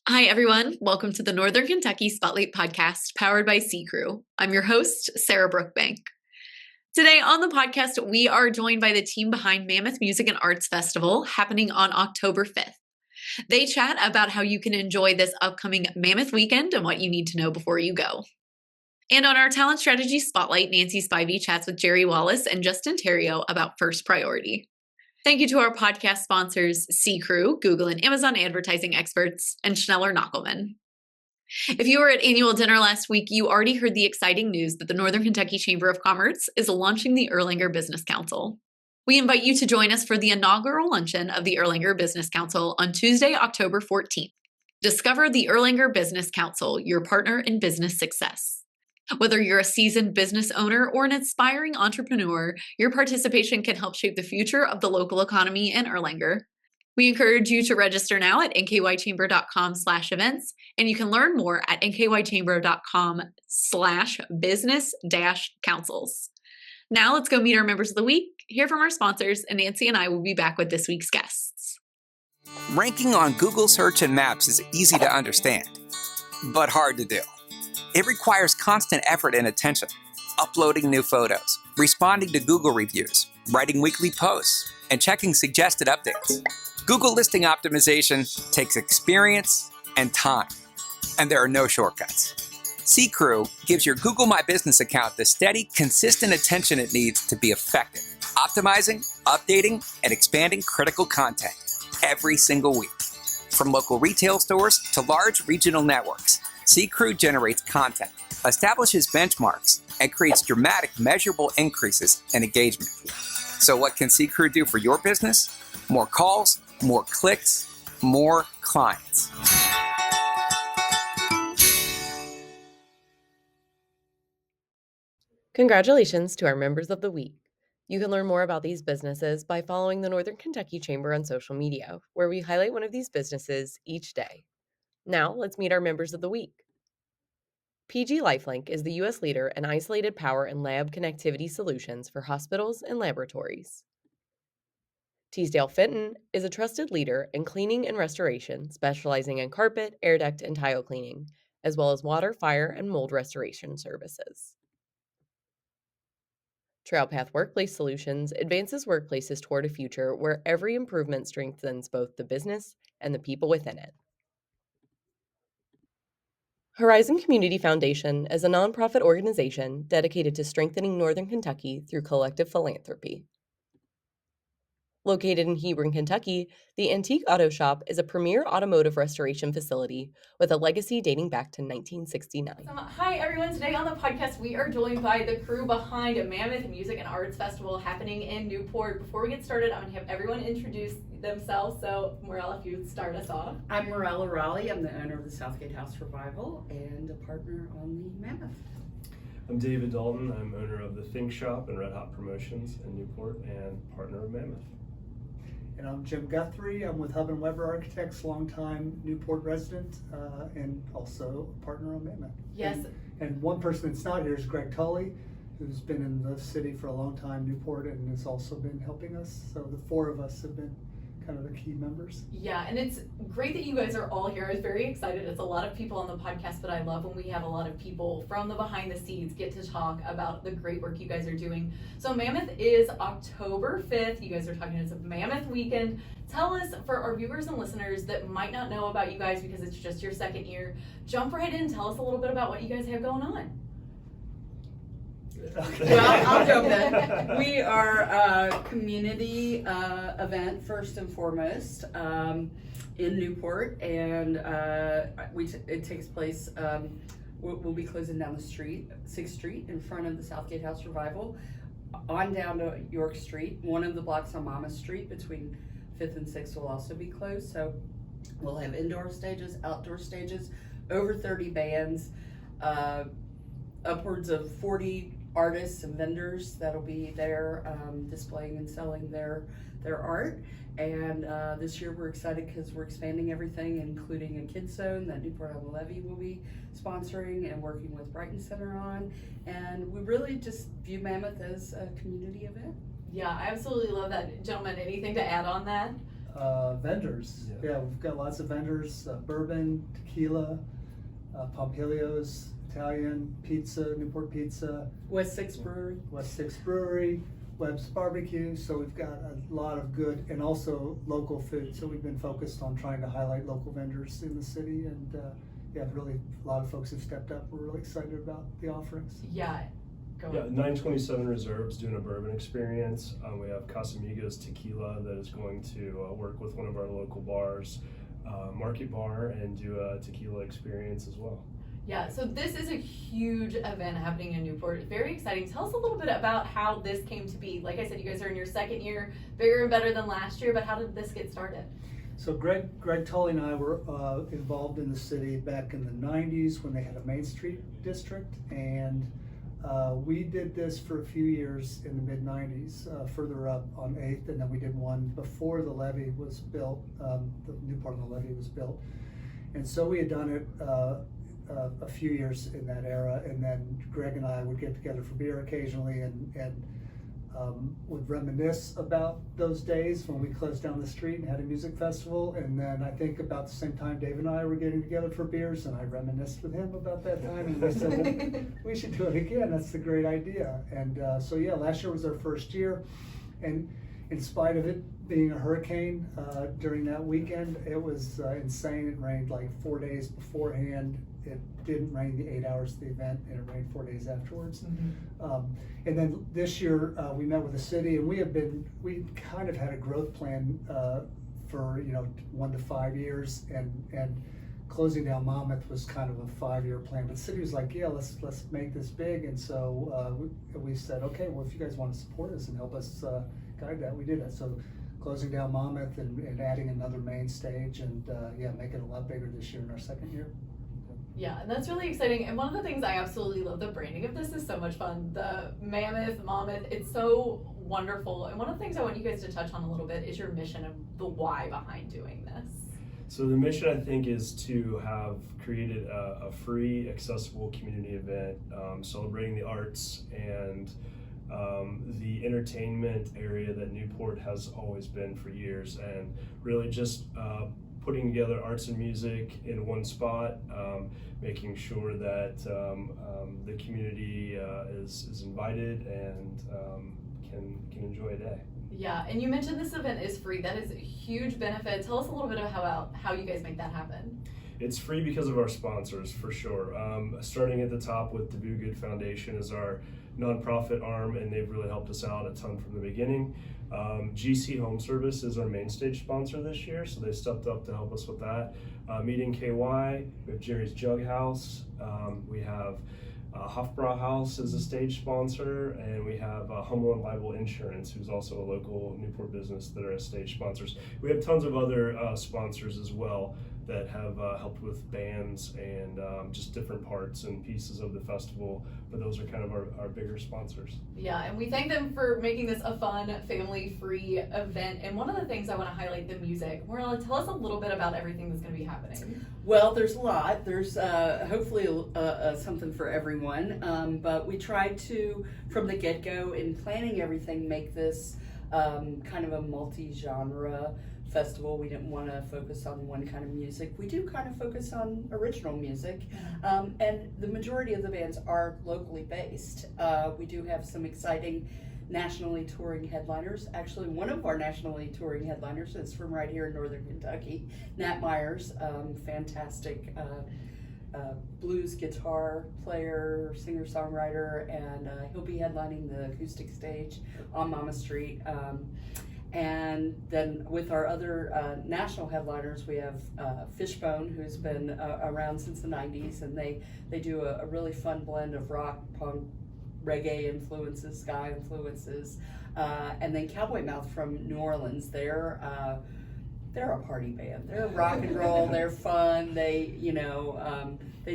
Hi, everyone. Welcome to the Northern Kentucky Spotlight Podcast, powered by C-Crew. I'm your host, Sarah Brookbank. Today on the podcast, we are joined by the team behind Mammoth Music Arts Festival, happening on October 5th. They chat about how you can enjoy this upcoming Mammoth weekend and what you need to know before you go. And on our Talent Strategy Spotlight, Nancy Spivey chats with Jerry Wallace and Justin Theriot about First Priority. Thank you to our podcast sponsors, C-Crew, Google and Amazon advertising experts, and Schneller Knockelman. If you were at annual dinner last week, you already heard the exciting news that the Northern Kentucky Chamber of Commerce is launching the Erlanger Business Council. We invite you to join us for the inaugural luncheon of the Erlanger Business Council on Tuesday, October 14th. Discover the Erlanger Business Council, your partner in business success. Whether you're a seasoned business owner or an aspiring entrepreneur, your participation can help shape the future of the local economy in Erlanger. We encourage you to register now at nkychamber.com/events, and you can learn more at nkychamber.com/business-councils. Now let's go meet our members of the week, hear from our sponsors, and Nancy and I will be back with this week's guests. Ranking on Google Search and Maps is easy to understand, but hard to do. It requires constant effort and attention, uploading new photos, responding to Google reviews, writing weekly posts, and checking suggested updates. Google listing optimization takes experience and time, and there are no shortcuts. C-Crew gives your Google My Business account the steady, consistent attention it needs to be effective, optimizing, updating, and expanding critical content every single week. From local retail stores to large regional networks, C-Crew generates content, establishes benchmarks, and creates dramatic, measurable increases in engagement. So what can C-Crew do for your business? More calls, more clicks, more clients. Congratulations to our members of the week. You can learn more about these businesses by following the Northern Kentucky Chamber on social media, where we highlight one of these businesses each day. Now, let's meet our members of the week. PG LifeLink is the U.S. leader in isolated power and lab connectivity solutions for hospitals and laboratories. Teasdale Fenton is a trusted leader in cleaning and restoration, specializing in carpet, air duct, and tile cleaning, as well as water, fire, and mold restoration services. Trailpath Workplace Solutions advances workplaces toward a future where every improvement strengthens both the business and the people within it. Horizon Community Foundation is a nonprofit organization dedicated to strengthening Northern Kentucky through collective philanthropy. Located in Hebron, Kentucky, the Antique Auto Shop is a premier automotive restoration facility with a legacy dating back to 1969. Hi, everyone. Today on the podcast, we are joined by the crew behind Mammoth Music Arts Festival happening in Newport. Before we get started, I'm going to have everyone introduce themselves. So, Morrella, if you would start us off. I'm Morrella Raleigh. I'm the owner of the Southgate House Revival and a partner on the Mammoth. I'm David Dalton. I'm owner of the Think Shop and Red Hot Promotions in Newport and partner of Mammoth. And I'm Jim Guthrie. I'm with Hub+Weber Architects, longtime Newport resident, and also a partner on Mammoth. Yes. And one person that's not here is Greg Tully, who's been in the city for a long time, Newport, and has also been helping us. So the four of us have been kind of the key members. Yeah, and it's great that you guys are all here. I was very excited. It's a lot of people on the podcast, but I love when we have a lot of people from the behind the scenes get to talk about the great work you guys are doing. So Mammoth is October 5th. You guys are talking, it's a Mammoth weekend. Tell us, for our viewers and listeners that might not know about you guys because it's just your second year, jump right in and tell us a little bit about what you guys have going on. Okay. Well, I'll jump in. We are a community event, first and foremost, in Newport, and it takes place, we'll be closing down the street, 6th Street, in front of the Southgate House Revival, on down to York Street. One of the blocks on Mammoth Street between 5th and 6th will also be closed, so we'll have indoor stages, outdoor stages, over 30 bands, upwards of 40 artists and vendors that'll be there displaying and selling their art. And this year we're excited because we're expanding everything, including a kids zone that Newport Elbow Levy will be sponsoring and working with Brighton Center on. And we really just view Mammoth as a community event. Yeah, I absolutely love that. Gentlemen, anything to add on that? vendors. Yeah. Yeah, we've got lots of vendors, bourbon, tequila, Pompilio's, Italian, pizza, Newport Pizza, West Six Brewery. West Six Brewery, Webb's Barbecue. So we've got a lot of good, and also local food. So we've been focused on trying to highlight local vendors in the city, and really a lot of folks have stepped up. We're really excited about the offerings. Yeah. Go Yeah, on. 927 Reserve's doing a bourbon experience. We have Casamigos Tequila that is going to work with one of our local bars, Market Bar, and do a tequila experience as well. Yeah, so this is a huge event happening in Newport. Very exciting. Tell us a little bit about how this came to be. Like I said, you guys are in your second year, bigger and better than last year, but how did this get started? So Greg Tully and I were involved in the city back in the 90s when they had a Main Street district, and we did this for a few years in the mid-90s, further up on 8th, and then we did one before the levee was built, the new part of the levee was built. And so we had done it a few years in that era, and then Greg and I would get together for beer occasionally and would reminisce about those days when we closed down the street and had a music festival. And then I think about the same time Dave and I were getting together for beers, and I reminisced with him about that time, and we said, well, we should do it again. That's a great idea. And so yeah, last year was our first year, and in spite of it being a hurricane during that weekend, it was insane. It rained like 4 days beforehand. It didn't rain the 8 hours of the event, and it rained 4 days afterwards. Mm-hmm. And then this year we met with the city, and we kind of had a growth plan for 1 to 5 years, and closing down Mammoth was kind of a 5-year plan. But the city was like, yeah, let's make this big. And so we said, okay, well, if you guys want to support us and help us guide that, we did that. So closing down Mammoth and adding another main stage, and make it a lot bigger this year in our second year. Yeah, and that's really exciting. And one of the things I absolutely love, the branding of this is so much fun. The Mammoth, it's so wonderful. And one of the things I want you guys to touch on a little bit is your mission and the why behind doing this. So the mission, I think, is to have created a free, accessible community event celebrating the arts and the entertainment area that Newport has always been for years, and really just putting together arts and music in one spot, making sure that the community is invited and can enjoy a day. Yeah, and you mentioned this event is free. That is a huge benefit. Tell us a little bit about how you guys make that happen. It's free because of our sponsors, for sure. Starting at the top with the Do Good Foundation is our nonprofit arm, and they've really helped us out a ton from the beginning. GC Home Service is our main stage sponsor this year, so they stepped up to help us with that. Meet NKY, we have Jerry's Jug House, we have Hofbrauhaus is a stage sponsor, and we have Humble and Liable Insurance, who's also a local Newport business, that are as stage sponsors. We have tons of other sponsors as well that have helped with bands and just different parts and pieces of the festival, but those are kind of our bigger sponsors. Yeah, and we thank them for making this a fun, family-free event. And one of the things I want to highlight, the music. Morrella, tell us a little bit about everything that's going to be happening. Well, there's a lot. There's hopefully something for everyone, but we tried to, from the get-go, in planning everything, make this kind of a multi-genre festival. We didn't want to focus on one kind of music. We do kind of focus on original music, and the majority of the bands are locally based. We do have some exciting nationally touring headliners. Actually, one of our nationally touring headliners is from right here in Northern Kentucky, Nat Myers, fantastic blues guitar player, singer-songwriter, and he'll be headlining the acoustic stage on Mama Street. And then with our other national headliners, we have Fishbone, who's been around since the 90s, and they do a really fun blend of rock, punk, reggae influences, ska influences, and then Cowboy Mouth from New Orleans. They're a party band. They're rock and roll. They're fun. They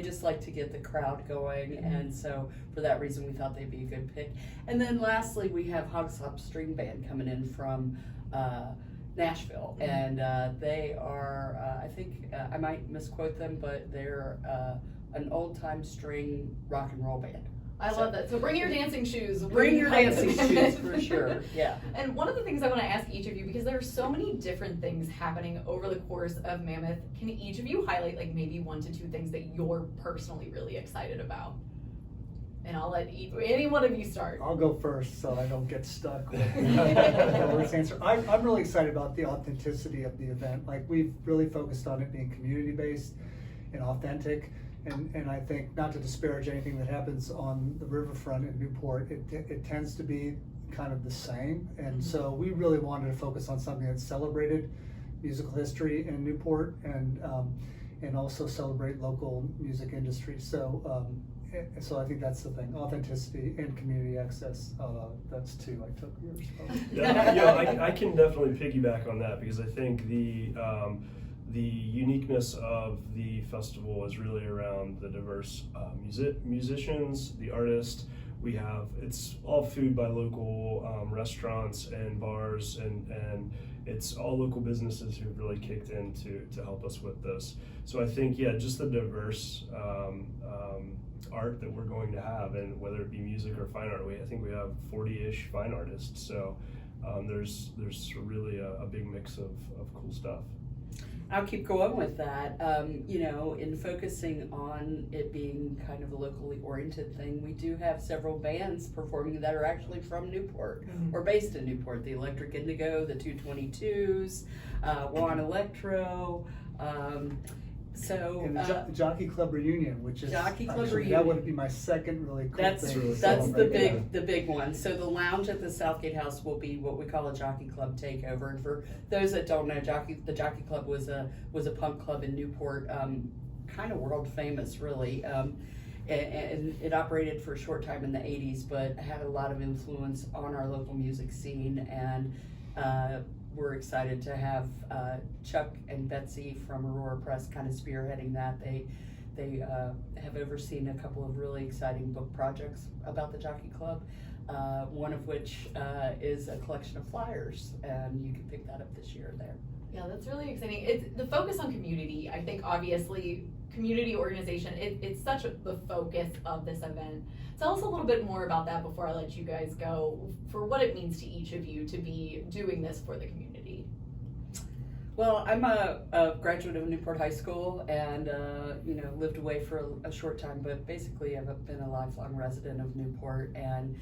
just like to get the crowd going, and so for that reason we thought they'd be a good pick. And then lastly, we have Hogslop String Band coming in from Nashville, and they are I think I might misquote them, but they're an old time string rock and roll band. I love that. So bring your dancing shoes. Bring your dancing shoes for for sure. Yeah. And one of the things I want to ask each of you, because there are so many different things happening over the course of Mammoth, can each of you highlight like maybe 1 to 2 things that you're personally really excited about? And I'll let any one of you start. I'll go first so I don't get stuck with the worst answer. I'm really excited about the authenticity of the event. Like, we've really focused on it being community-based and authentic. And I think, not to disparage anything that happens on the riverfront in Newport, it tends to be kind of the same. And so we really wanted to focus on something that celebrated musical history in Newport and also celebrate local music industry. So I think that's the thing: authenticity and community access. That's 2. I took yours. I can definitely piggyback on that, because I think the uniqueness of the festival is really around the diverse musicians, the artists. It's all food by local restaurants and bars, and it's all local businesses who've really kicked in to help us with this. So I think, just the diverse art that we're going to have, and whether it be music or fine art, I think we have 40-ish fine artists. So there's really a big mix of cool stuff. I'll keep going with that. In focusing on it being kind of a locally oriented thing, we do have several bands performing that are actually from Newport or based in Newport. The Electric Indigo, the 222s, Juan Electro. And the Jockey Club reunion, which is Jockey Club actually, reunion. that would be my second really cool That's thing. to that's celebrate. the big one. So the lounge at the Southgate House will be what we call a Jockey Club takeover. And for those that don't know, the Jockey Club was a punk club in Newport, kind of world famous, really. And it operated for a short time in the 80s, but had a lot of influence on our local music scene. And we're excited to have Chuck and Betsy from Aurora Press kind of spearheading that. They have overseen a couple of really exciting book projects about the Jockey Club, one of which is a collection of flyers, and you can pick that up this year there. Yeah, that's really exciting. It's the focus on community. I think obviously community organization, it's such the focus of this event. Tell us a little bit more about that before I let you guys go, for what it means to each of you to be doing this for the community. Well, I'm a graduate of Newport High School and lived away for a short time, but basically I've been a lifelong resident of Newport, and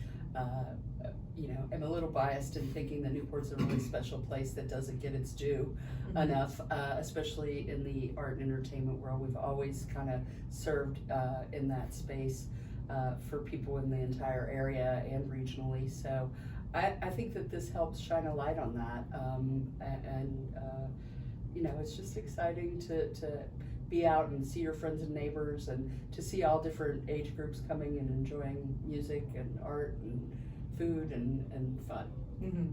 am a little biased in thinking that Newport's a really special place that doesn't get its due enough, especially in the art and entertainment world. We've always kind of served in that space for people in the entire area and regionally. So I think that this helps shine a light on that, it's just exciting to be out and see your friends and neighbors, and to see all different age groups coming and enjoying music and art and food and fun. Mm-hmm.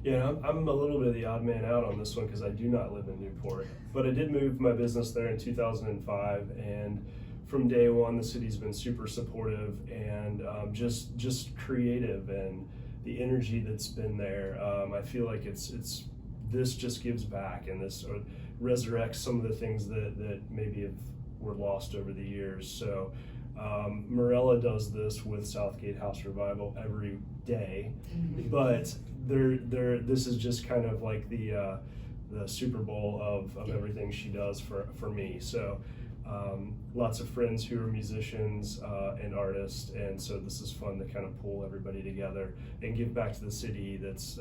Yeah, I'm a little bit of the odd man out on this one, because I do not live in Newport, but I did move my business there in 2005, and from day one the city's been super supportive and just creative, and the energy that's been there. I feel like this just gives back, and this resurrects some of the things that maybe were lost over the years. So Morrella does this with Southgate House Revival every day, but this is just kind of like the Super Bowl of everything she does for me. So lots of friends who are musicians and artists, and so this is fun to kind of pull everybody together and give back to the city that's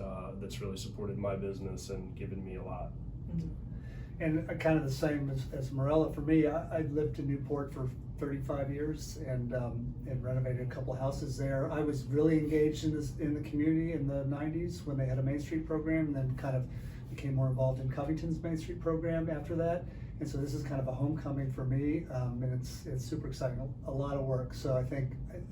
really supported my business and given me a lot. And kind of the same as Morrella for me. I lived in Newport for 35 years and renovated a couple houses there. I was really engaged in the community in the 90s when they had a Main Street program, and then kind of became more involved in Covington's Main Street program after that. And so this is kind of a homecoming for me, and it's super exciting. A lot of work. So I think it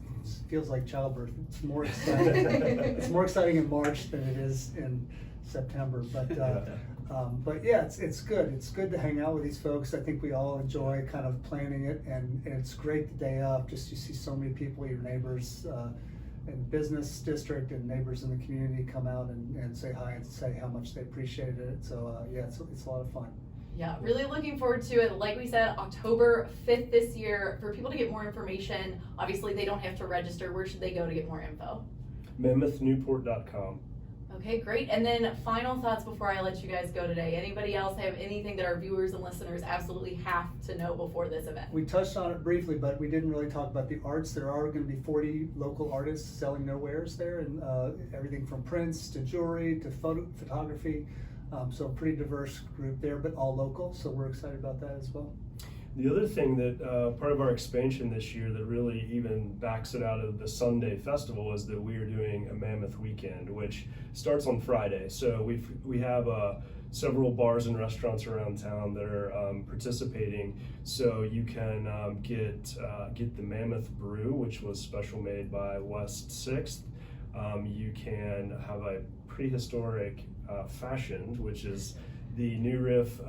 feels like childbirth. It's more exciting. It's more exciting in March than it is in September. But yeah, it's good. It's good to hang out with these folks. I think we all enjoy kind of planning it, and it's great the day of. Just you see so many people, your neighbors in the business district and neighbors in the community come out and say hi and say how much they appreciated it. So yeah, it's a lot of fun. Yeah, really looking forward to it. Like we said, October 5th this year. For people to get more information, obviously they don't have to register. Where should they go to get more info? MammothNewport.com. Okay, great. And then final thoughts before I let you guys go today. Anybody else have anything that our viewers and listeners absolutely have to know before this event? We touched on it briefly, but we didn't really talk about the arts. There are going to be 40 local artists selling their wares there, and everything from prints to jewelry to photography. So a pretty diverse group there, but all local. So we're excited about that as well. The other thing that part of our expansion this year that really even backs it out of the Sunday festival is that we are doing a Mammoth Weekend, which starts on Friday. So we have several bars and restaurants around town that are participating. So you can get the Mammoth Brew, which was special made by West 6th. You can have a prehistoric fashioned, which is the new riff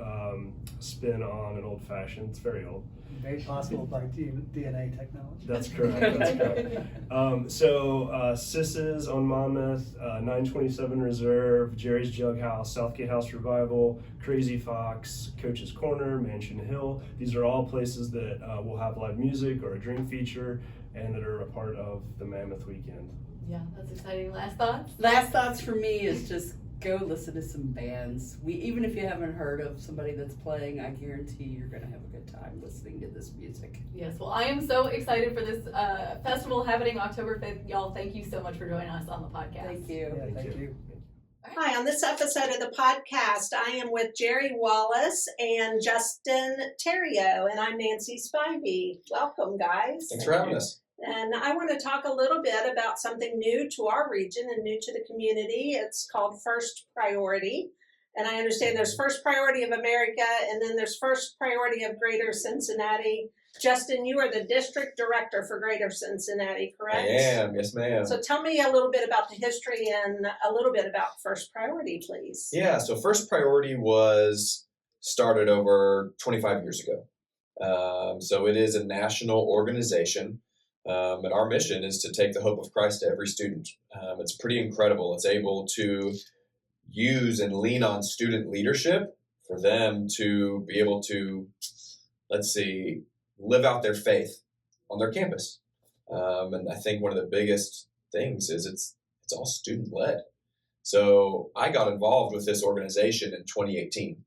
spin on an old fashioned. It's very old. Made possible by DNA technology. That's correct. That's correct. So Sis's on Monmouth, 927 Reserve, Jerry's Jug House, Southgate House Revival, Crazy Fox, Coach's Corner, Mansion Hill. These are all places that will have live music or a drink feature and that are a part of the Mammoth Weekend. Yeah, that's exciting. Last thoughts? Last thoughts for me is just go listen to some bands. Even if you haven't heard of somebody that's playing, I guarantee you're going to have a good time listening to this music. Yes, well, I am so excited for this festival happening October 5th. Y'all, thank you so much for joining us on the podcast. Thank you. Yeah, thank you. Hi, on this episode of the podcast, I am with Jerry Wallace and Justin Theriot, and I'm Nancy Spivey. Welcome, guys. Thanks for having us. And I want to talk a little bit about something new to our region and new to the community. It's called First Priority. And I understand there's First Priority of America, and then there's First Priority of Greater Cincinnati. Justin, you are the district director for Greater Cincinnati, correct? I am, yes ma'am. So tell me a little bit about the history and a little bit about First Priority, please. Yeah, so First Priority was started over 25 years ago. So it is a national organization. And our mission is to take the hope of Christ to every student. It's pretty incredible. It's able to use and lean on student leadership for them to be able to, live out their faith on their campus. And I think one of the biggest things is it's all student-led. So I got involved with this organization in 2018.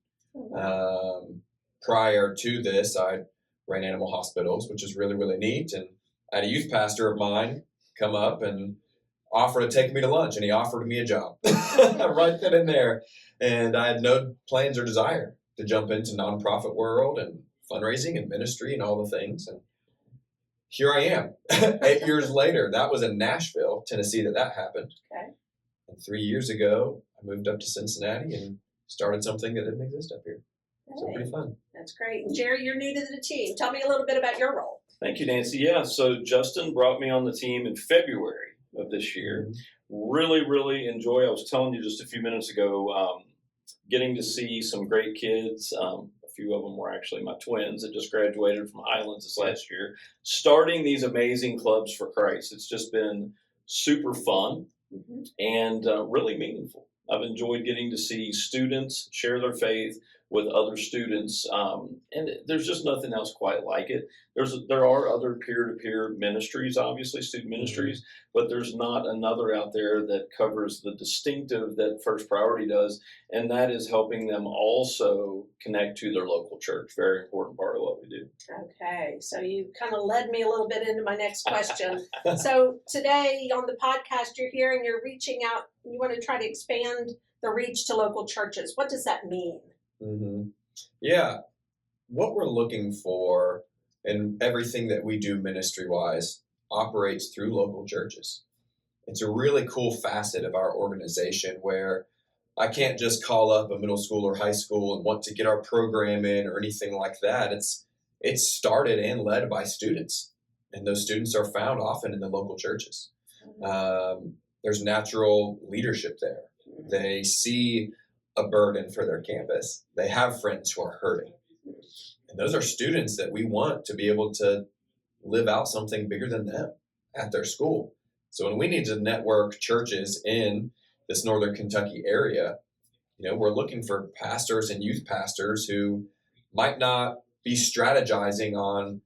Prior to this, I ran animal hospitals, which is really, really neat. And I had a youth pastor of mine come up and offer to take me to lunch, and he offered me a job right then and there. And I had no plans or desire to jump into nonprofit world and fundraising and ministry and all the things. And here I am 8 years later. That was in Nashville, Tennessee that happened. Okay. And 3 years ago, I moved up to Cincinnati and started something that didn't exist up here. So pretty fun. That's great. And Jerry, you're new to the team. Tell me a little bit about your role. Thank you, Nancy. Yeah, so Justin brought me on the team in February of this year. Really, really enjoy. I was telling you just a few minutes ago, getting to see some great kids. A few of them were actually my twins that just graduated from Highlands this last year. Starting these amazing clubs for Christ. It's just been super fun and really meaningful. I've enjoyed getting to see students share their faith with other students, and there's just nothing else quite like it. There are other peer-to-peer ministries, obviously student ministries, but there's not another out there that covers the distinctive that First Priority does, and that is helping them also connect to their local church. Very important part of what we do. Okay, so you kind of led me a little bit into my next question. So today on the podcast, you're here and you're reaching out. You want to try to expand the reach to local churches. What does that mean? Yeah, what we're looking for and everything that we do ministry-wise operates through local churches. It's a really cool facet of our organization where I can't just call up a middle school or high school and want to get our program in or anything like that. It's started and led by students, and those students are found often in the local churches. There's natural leadership there. They see a burden for their campus. They have friends who are hurting. And those are students that we want to be able to live out something bigger than them at their school. So when we need to network churches in this Northern Kentucky area, we're looking for pastors and youth pastors who might not be strategizing on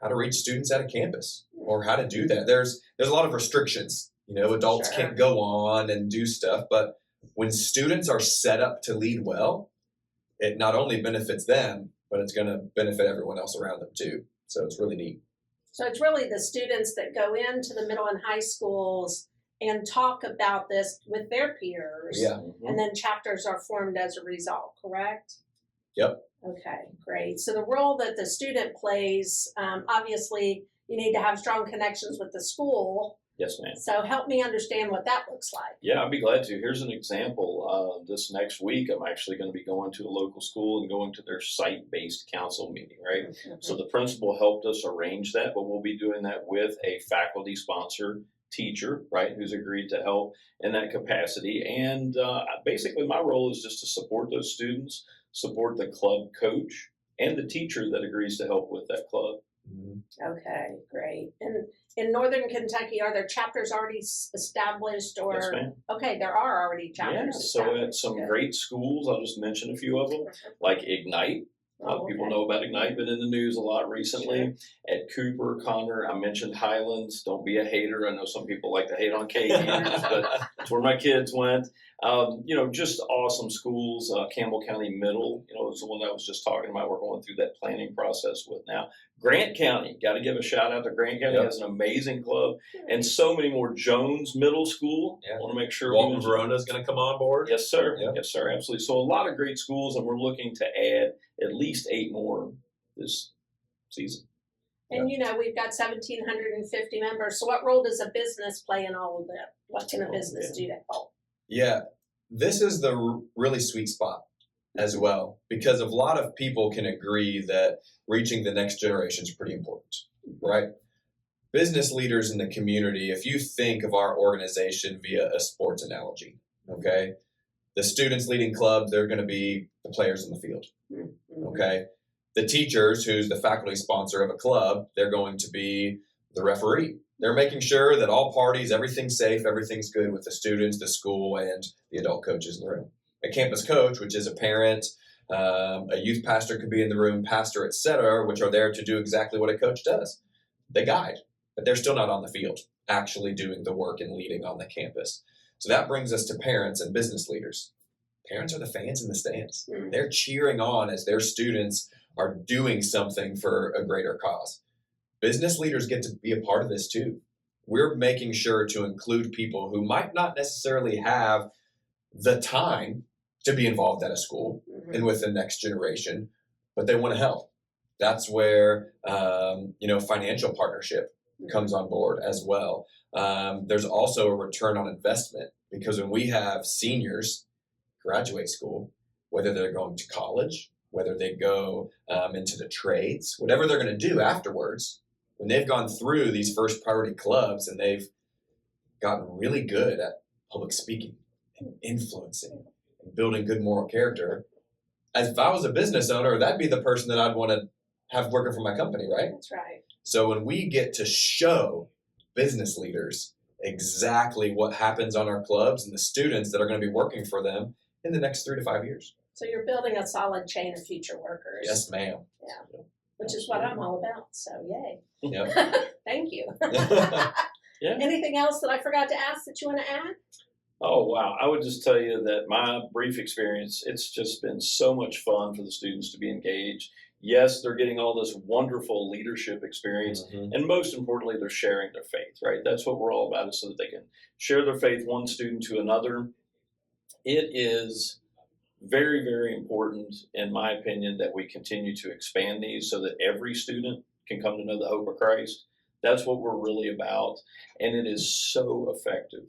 how to reach students at a campus or how to do that. There's a lot of restrictions. Adults Sure. can't go on and do stuff, but when students are set up to lead well, it not only benefits them, but it's going to benefit everyone else around them too. So it's really neat. So it's really the students that go into the middle and high schools and talk about this with their peers. Yeah. And then chapters are formed as a result, correct? Yep. Okay, great. So the role that the student plays, obviously you need to have strong connections with the school. Yes, ma'am. So help me understand what that looks like. Yeah, I'd be glad to. Here's an example. This next week, I'm actually going to be going to a local school and going to their site-based council meeting, right? So the principal helped us arrange that, but we'll be doing that with a faculty-sponsored teacher, right, who's agreed to help in that capacity. And basically my role is just to support those students, support the club coach, and the teacher that agrees to help with that club. Okay, great. And in Northern Kentucky, are there chapters already established or? Yes, ma'am. Okay, there are already Yeah, chapters so established. at some Good. great schools, I'll just mention a few of them, like Ignite. People know about Ignite, been in the news a lot recently. At Cooper, Connor, I mentioned Highlands. Don't be a hater. I know some people like to hate on Kansas, but that's where my kids went. Just awesome schools. Campbell County Middle, is the one I was just talking about. We're going through that planning process with now. Grant County, got to give a shout out to Grant County. Yep. Has an amazing club, and so many more. Jones Middle School. Yeah. Want to make sure. Walton Verona is going to come on board. Yes, sir. Yep. Yes, sir. Absolutely. So a lot of great schools, and we're looking to add at least 8 more this season. And we've got 1,750 members. So what role does a business play in all of that? What can a business do to help? Yeah, this is the really sweet spot as well, because a lot of people can agree that reaching the next generation is pretty important, right? Business leaders in the community, if you think of our organization via a sports analogy, okay? The students leading clubs, they're going to be the players in the field, okay? The teachers, who's the faculty sponsor of a club, they're going to be the referee. They're making sure that all parties, everything's safe, everything's good with the students, the school, and the adult coaches in the room. A campus coach, which is a parent, a youth pastor could be in the room, pastor, etc., which are there to do exactly what a coach does. They guide, but they're still not on the field, actually doing the work and leading on the campus. So that brings us to parents and business leaders. Parents are the fans in the stands. They're cheering on as their students are doing something for a greater cause. Business leaders get to be a part of this too. We're making sure to include people who might not necessarily have the time to be involved at a school and with the next generation, but they want to help. That's where, financial partnership comes on board as well. There's also a return on investment, because when we have seniors graduate school, whether they're going to college, whether they go into the trades, whatever they're going to do afterwards, when they've gone through these first priority clubs and they've gotten really good at public speaking and influencing and building good moral character, as if I was a business owner, that'd be the person that I'd want to have working for my company, right? That's right. So when we get to show business leaders exactly what happens on our clubs and the students that are going to be working for them in the next 3 to 5 years. So you're building a solid chain of future workers. Yes, ma'am. Yeah. Which is what I'm all about. So yay. Yep. Thank you. Yeah. Anything else that I forgot to ask that you want to add? Oh, wow. I would just tell you that my brief experience, it's just been so much fun for the students to be engaged. Yes, they're getting all this wonderful leadership experience, and most importantly, they're sharing their faith, right? That's what we're all about, is so that they can share their faith one student to another. It is very, very important, in my opinion, that we continue to expand these so that every student can come to know the hope of Christ. That's what we're really about, and it is so effective.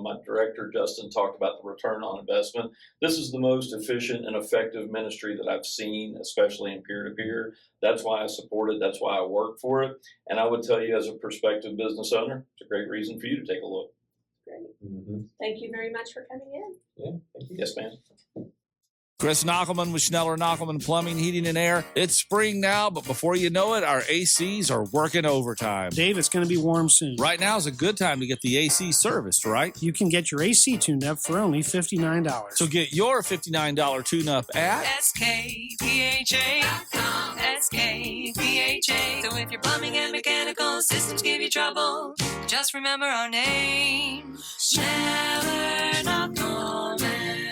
My director, Justin, talked about the return on investment. This is the most efficient and effective ministry that I've seen, especially in peer-to-peer. That's why I support it. That's why I work for it. And I would tell you, as a prospective business owner, it's a great reason for you to take a look. Great. Thank you very much for coming in. Yeah, thank you. Yes, ma'am. Chris Knockelman with Schneller Knockelman Plumbing, Heating, and Air. It's spring now, but before you know it, our ACs are working overtime. Dave, it's going to be warm soon. Right now is a good time to get the AC serviced, right? You can get your AC tuned up for only $59. So get your $59 tune-up at SKPHA.com. SKPHA. So if your plumbing and mechanical systems give you trouble, just remember our name. Schneller Knockelman.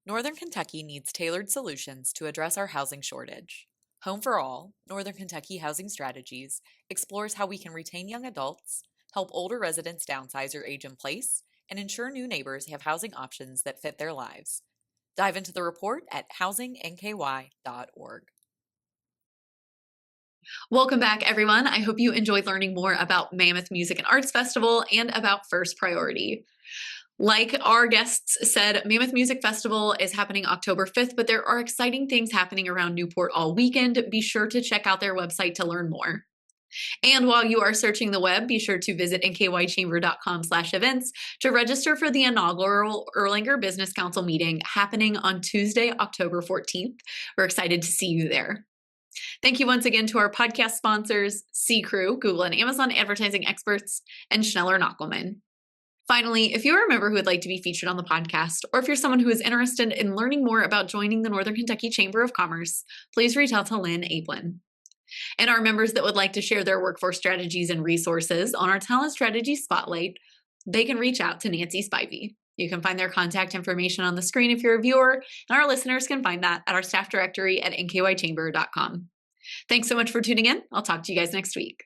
Northern Kentucky needs tailored solutions to address our housing shortage. Home for All, Northern Kentucky Housing Strategies, explores how we can retain young adults, help older residents downsize or age in place, and ensure new neighbors have housing options that fit their lives. Dive into the report at housingNKY.org. Welcome back, everyone. I hope you enjoyed learning more about Mammoth Music and Arts Festival and about First Priority. Like our guests said, Mammoth Music Festival is happening October 5th, but there are exciting things happening around Newport all weekend. Be sure to check out their website to learn more. And while you are searching the web, be sure to visit nkychamber.com/events to register for the inaugural Erlanger Business Council meeting happening on Tuesday, October 14th. We're excited to see you there. Thank you once again to our podcast sponsors, C-Crew, Google and Amazon advertising experts, and Schneller Knockelman. Finally, if you're a member who would like to be featured on the podcast, or if you're someone who is interested in learning more about joining the Northern Kentucky Chamber of Commerce, please reach out to Lynn Ablin. And our members that would like to share their workforce strategies and resources on our Talent Strategy Spotlight, they can reach out to Nancy Spivey. You can find their contact information on the screen if you're a viewer, and our listeners can find that at our staff directory at nkychamber.com. Thanks so much for tuning in. I'll talk to you guys next week.